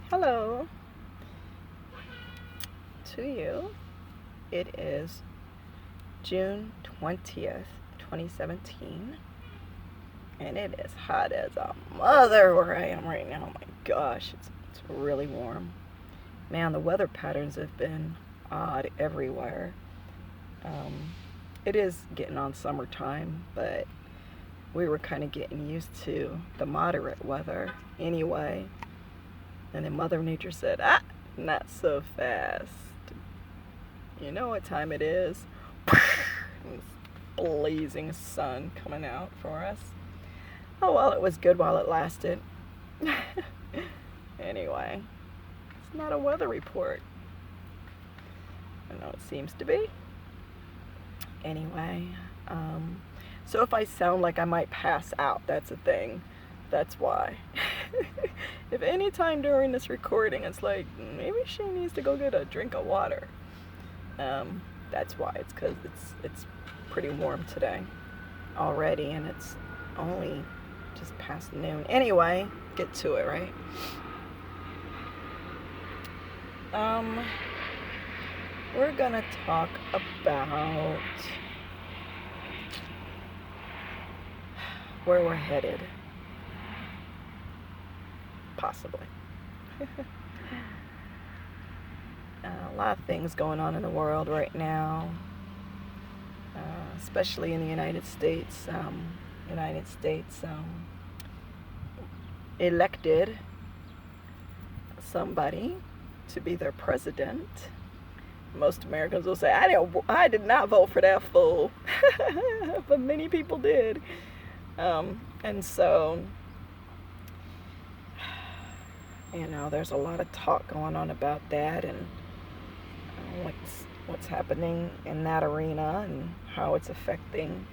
Hello to you. It is June 20th, 2017, and it is hot as a mother where I am right now. Oh my gosh, it's really warm. Man, the weather patterns have been odd everywhere. Um, it is getting on summertime, but we were kind of getting used to the moderate weather anyway. And then Mother Nature said, not so fast. You know what time it is. This blazing sun coming out for us. Oh, well, it was good while it lasted. Anyway, it's not a weather report. I know it seems to be. Anyway, so if I sound like I might pass out, that's a thing. That's why. If any time during this recording it's like, maybe she needs to go get a drink of water, that's why. It's because it's pretty warm today already, and it's only just past noon. Anyway, get to it, right? We're gonna talk about where we're headed. Possibly. A lot of things going on in the world right now, especially in the United States. Elected somebody to be their president. Most Americans will say, I did not vote for that fool," but many people did, and so there's a lot of talk going on about that, and what's happening in that arena, and how it's affecting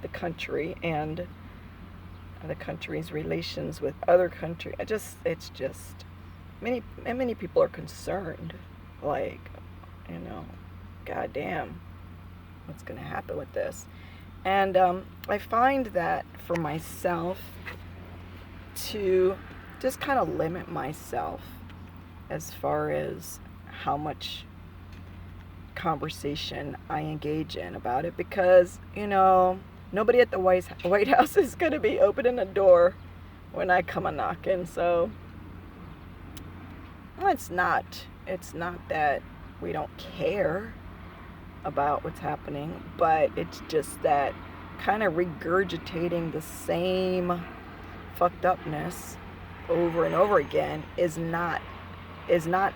the country and the country's relations with other countries. It's just many people are concerned, like, goddamn, what's going to happen with this? And I find that for myself to just kind of limit myself as far as how much conversation I engage in about it, because nobody at the White House is going to be opening the door when I come a knocking. So it's not that we don't care about what's happening, but it's just that kind of regurgitating the same fucked upness over and over again is not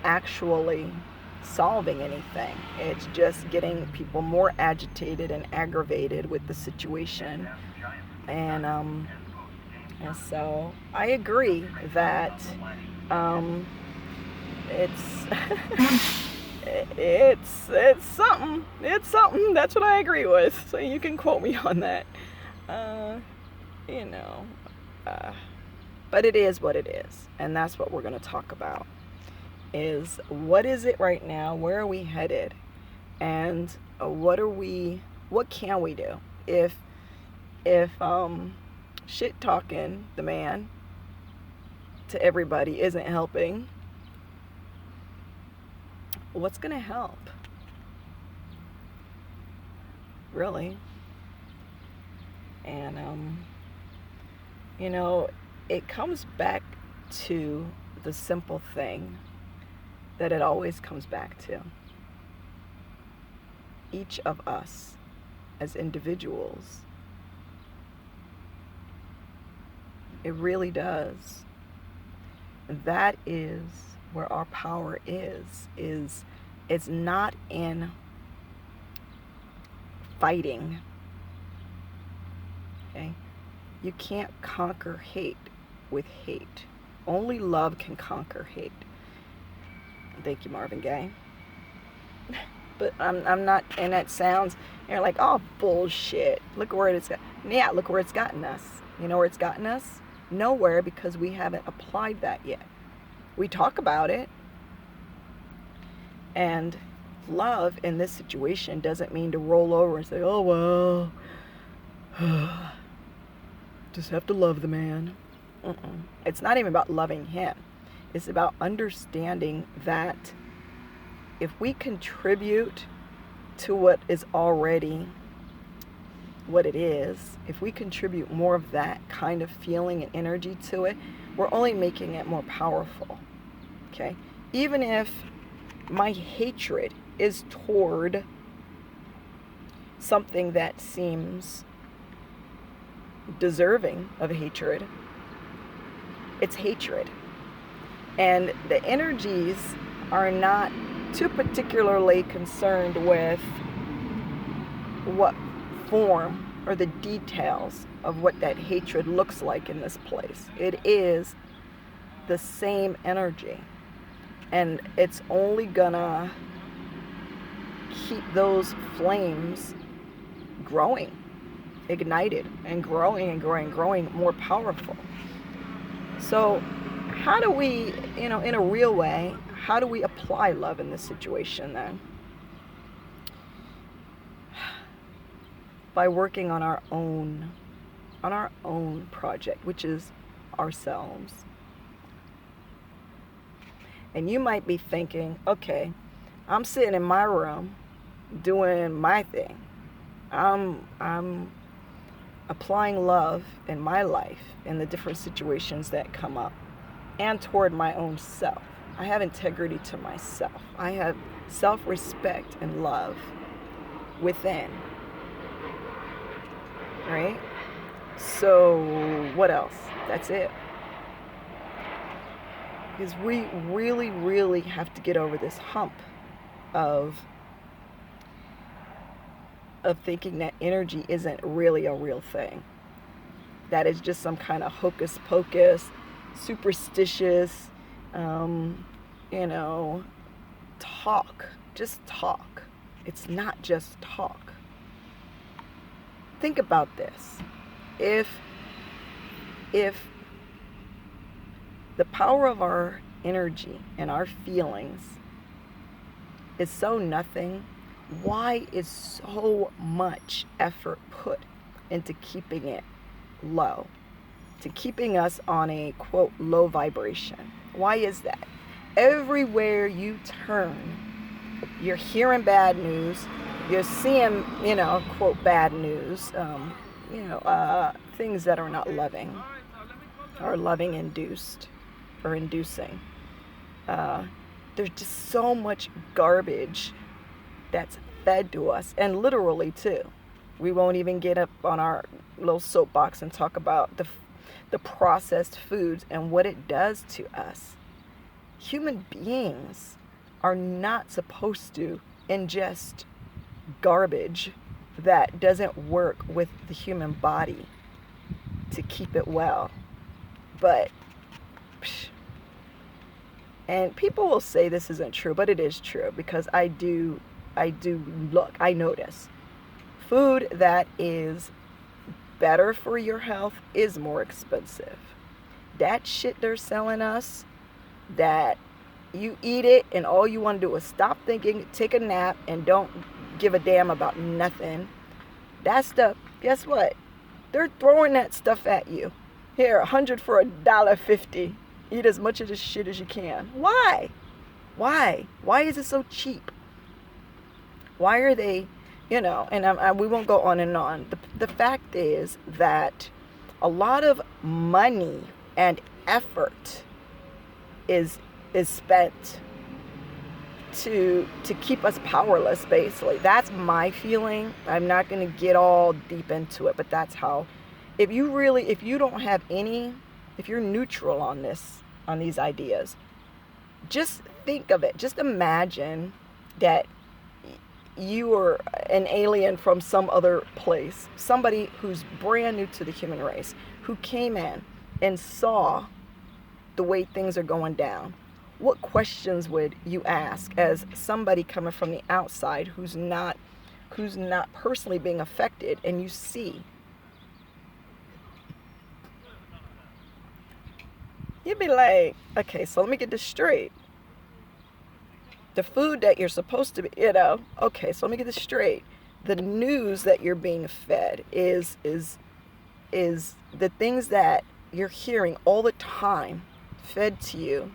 actually solving anything. It's just getting people more agitated and aggravated with the situation. And so I agree that it's it's something. It's something. That's what I agree with. So you can quote me on that. You know. But it is what it is, and that's what we're going to talk about. Is what is it right now? Where are we headed? And what can we do if shit talking the man to everybody isn't helping? What's going to help? Really? And it comes back to the simple thing that it always comes back to. Each of us as individuals. It really does. That is where our power is it's not in fighting. Okay? You can't conquer hate with hate. Only love can conquer hate. Thank you, Marvin Gaye. But I'm not, and that sounds, you're like, oh, bullshit. Look where it's gotten us. You know where it's gotten us? Nowhere, because we haven't applied that yet. We talk about it. And love in this situation doesn't mean to roll over and say, oh, well, just have to love the man. It's not even about loving him. It's about understanding that if we contribute to what is already what it is, if we contribute more of that kind of feeling and energy to it, we're only making it more powerful. Okay? Even if my hatred is toward something that seems deserving of hatred, it's hatred. And the energies are not too particularly concerned with what form or the details of what that hatred looks like in this place. It is the same energy. And it's only gonna keep those flames growing, ignited, and growing more powerful. So how do we, in a real way, how do we apply love in this situation then? By working on our own project, which is ourselves. And you might be thinking, okay, I'm sitting in my room doing my thing. I'm applying love in my life in the different situations that come up and toward my own self. I have integrity to myself. I have self-respect and love within. Right? So what else? That's it. Because we really, really have to get over this hump of thinking that energy isn't really a real thing. That is just some kind of hocus pocus, superstitious, talk. Just talk. It's not just talk. Think about this. If the power of our energy and our feelings is so nothing, why is so much effort put into keeping it low, to keeping us on a, quote, low vibration? Why is that? Everywhere you turn, you're hearing bad news, you're seeing, quote, bad news, things that are not loving, or loving induced, or inducing. There's just so much garbage that's fed to us, and literally too. We won't even get up on our little soapbox and talk about the processed foods and what it does to us. Human beings are not supposed to ingest garbage that doesn't work with the human body to keep it well. But and people will say this isn't true, but it is true, because I notice food that is better for your health is more expensive. That shit they're selling us, that you eat it and all you want to do is stop thinking, take a nap, and don't give a damn about nothing. That stuff, guess what? They're throwing that stuff at you. Here, 100 for $1.50. Eat as much of this shit as you can. Why? Why is it so cheap? Why are they, and we won't go on and on. The fact is that a lot of money and effort is spent to keep us powerless, basically. That's my feeling. I'm not going to get all deep into it, but that's how. If you're neutral on these ideas, just think of it. Just imagine that you are an alien from some other place, somebody who's brand new to the human race, who came in and saw the way things are going down. What questions would you ask as somebody coming from the outside who's not personally being affected, and you see? You'd be like, okay, so let me get this straight. The food that you're supposed to be, okay, so let me get this straight. The news that you're being fed is the things that you're hearing all the time fed to you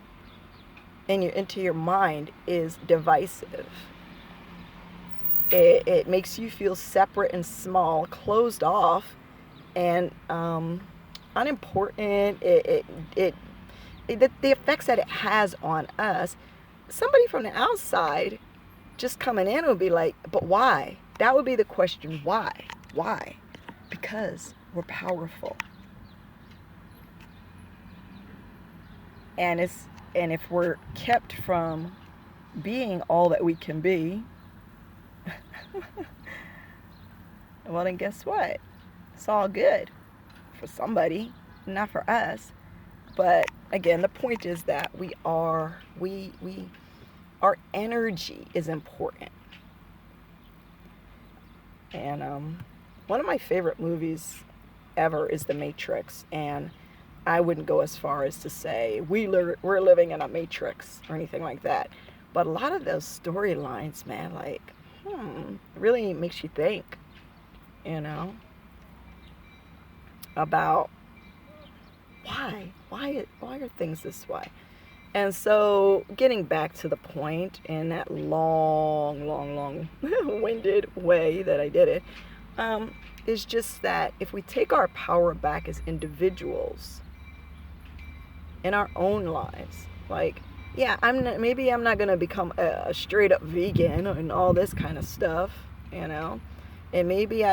into your mind is divisive. It makes you feel separate and small, closed off, and unimportant. The effects that it has on us. Somebody from the outside just coming in would be like, but why? That would be the question. Why? Why? Because we're powerful. And if we're kept from being all that we can be, well, then guess what? It's all good for somebody, not for us. But again, the point is that our energy is important. And one of my favorite movies ever is The Matrix, and I wouldn't go as far as to say we're living in a matrix or anything like that. But a lot of those storylines, man, like, really makes you think, about why are things this way? And so getting back to the point in that long winded way that I did it, is just that if we take our power back as individuals in our own lives, like, yeah, maybe I'm not going to become a straight up vegan and all this kind of stuff, and maybe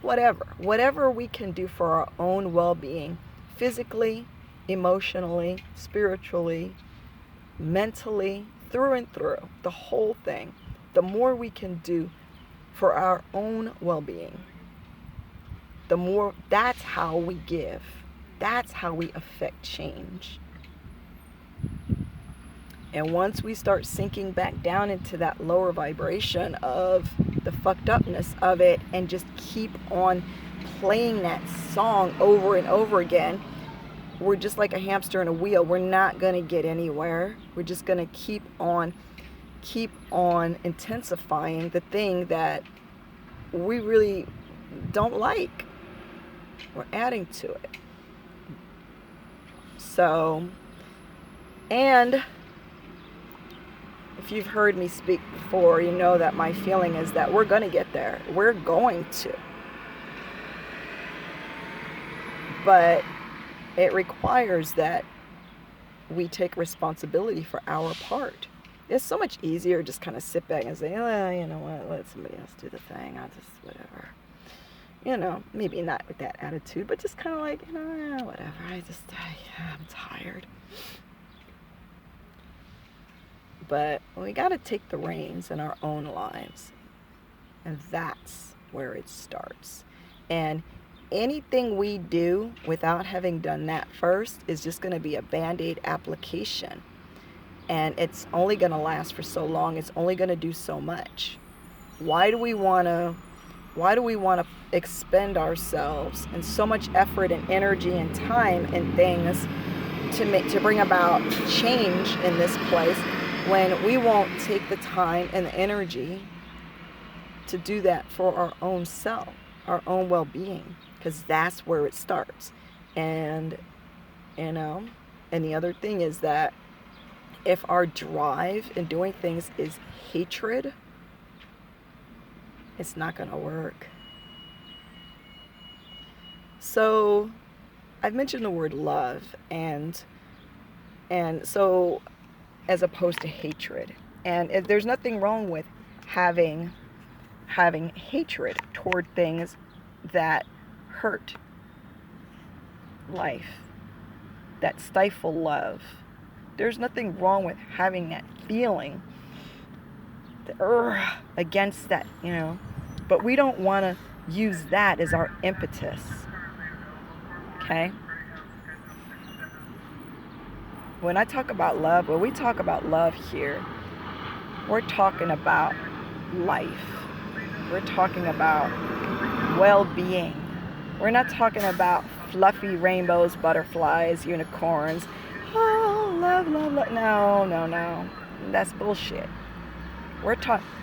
whatever we can do for our own well-being, physically, emotionally, spiritually, mentally, through and through, the whole thing. The more we can do for our own well-being, the more, that's how we give. That's how we affect change. And once we start sinking back down into that lower vibration of the fucked upness of it and just keep on playing that song over and over again, we're just like a hamster in a wheel. We're not going to get anywhere. We're just going to keep on intensifying the thing that we really don't like. We're adding to it. So, and if you've heard me speak before, you know that my feeling is that we're going to get there. We're going to. But it requires that we take responsibility for our part. It's so much easier just kind of sit back and say, oh, you know what, let somebody else do the thing. I'll just, whatever. Maybe not with that attitude, but just kind of like, whatever. I'm tired. But we got to take the reins in our own lives. And that's where it starts. And anything we do without having done that first is just going to be a Band-Aid application. And it's only going to last for so long. It's only going to do so much. Why do we want to expend ourselves and so much effort and energy and time and things to bring about change in this place when we won't take the time and the energy to do that for our own self, our own well-being, because that's where it starts. And and the other thing is that if our drive in doing things is hatred, it's not going to work. So I've mentioned the word love, and so as opposed to hatred. And there's nothing wrong with having hatred toward things that hurt life, that stifle love. There's nothing wrong with having that feeling against that, but we don't want to use that as our impetus. Okay? When we talk about love here, we're talking about life. We're talking about well-being. We're not talking about fluffy rainbows, butterflies, unicorns. Oh, love, love, love. No. That's bullshit.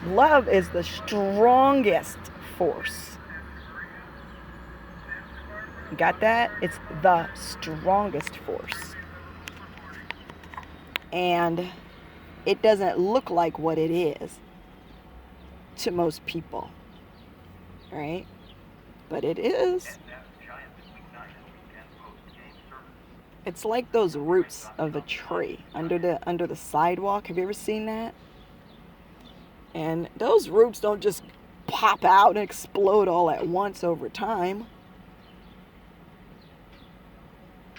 Love is the strongest force. You got that? It's the strongest force. And it doesn't look like what it is to most people, right? But it is. It's like those roots of a tree under the sidewalk. Have you ever seen that? And those roots don't just pop out and explode all at once over time.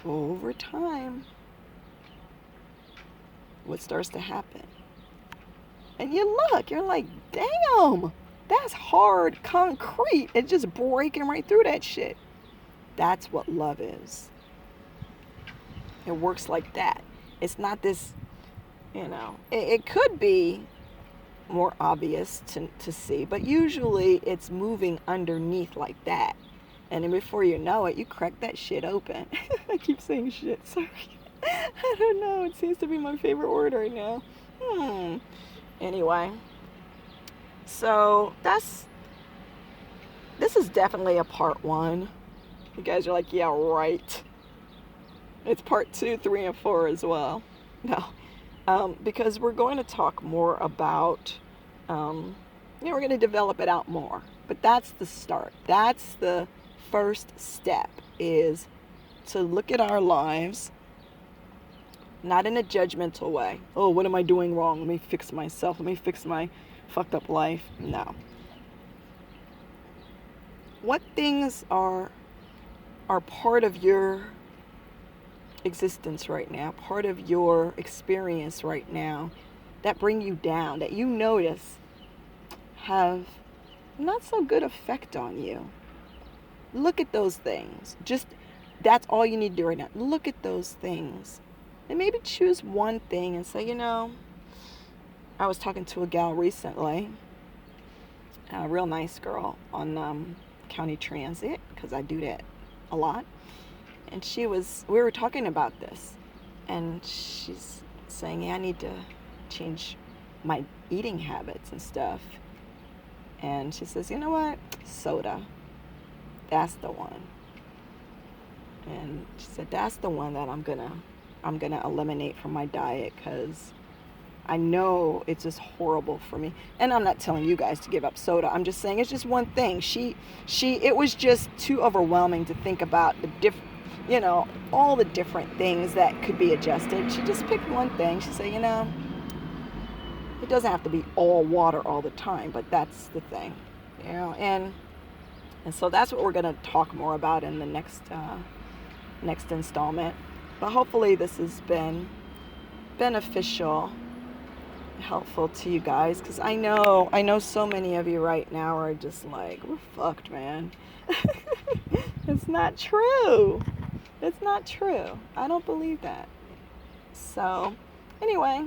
Over time, what starts to happen? And you look, you're like, damn, that's hard concrete. It's just breaking right through that shit. That's what love is. It works like that. It's not this, it could be more obvious to see, but usually it's moving underneath like that. And then before you know it, you crack that shit open. I keep saying shit, sorry. I don't know, it seems to be my favorite word right now. Anyway, so this is definitely a part 1. You guys are like, yeah, right. It's part 2, 3, and 4 as well. No, because we're going to talk more about, we're going to develop it out more. But that's the start. That's the first step, is to look at our lives, not in a judgmental way. Oh, what am I doing wrong? Let me fix myself. Let me fix my fucked up life. No. What things are part of your existence right now, part of your experience right now, that bring you down, that you notice have not so good effect on you? Look at those things. Just, that's all you need to do right now. Look at those things. And maybe choose one thing and say, I was talking to a gal recently, a real nice girl on County Transit, because I do that a lot. And we were talking about this. And she's saying, yeah, I need to change my eating habits and stuff. And she says, you know what? Soda. That's the one. And she said, that's the one that I'm gonna eliminate from my diet, because I know it's just horrible for me. And I'm not telling you guys to give up soda. I'm just saying it's just one thing. It was just too overwhelming to think about all the different things that could be adjusted. She just picked one thing. She said, it doesn't have to be all water all the time, but that's the thing, and so that's what we're going to talk more about in the next installment. But hopefully this has been beneficial, helpful to you guys, because I know so many of you right now are just like, we're fucked, man. It's not true. It's not true. I don't believe that. So anyway,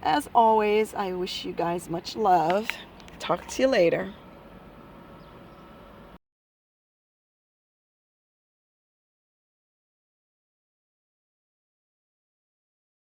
as always, I wish you guys much love. Talk to you later.